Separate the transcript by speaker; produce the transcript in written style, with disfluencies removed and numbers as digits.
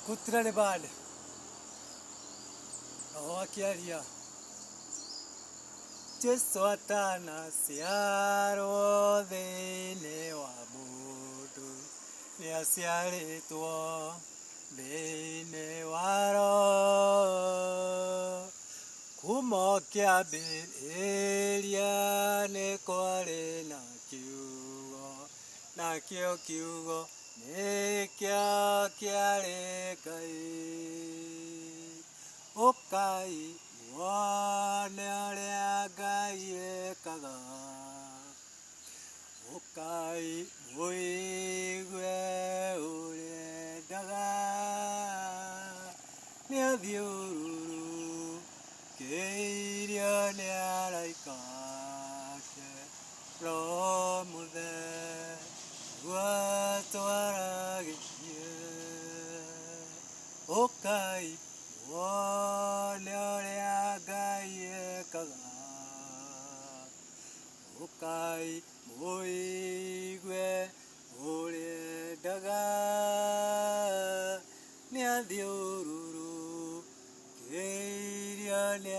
Speaker 1: Kutrane bad. Awakiaria. Jeswatana siaro thĩinĩ wa mũndũ nĩaciarĩtwo thĩinĩ wa roho kuma o kĩambĩrĩria nĩ kwarĩ na kiugo nakĩo kiugo nĩkĩo kĩarĩ Ngai ũkai muone ũrĩa Ngai ekaga ũkai mũigue ũrĩa endaga nĩathiũrũrũkĩirio nĩ araika ake Roho Mũtheru atwaragĩrie ũkai muone ũrĩa Ngai ekaga ũkai mũigue ũrĩa endaga nĩathiũrũrũkĩirio nĩ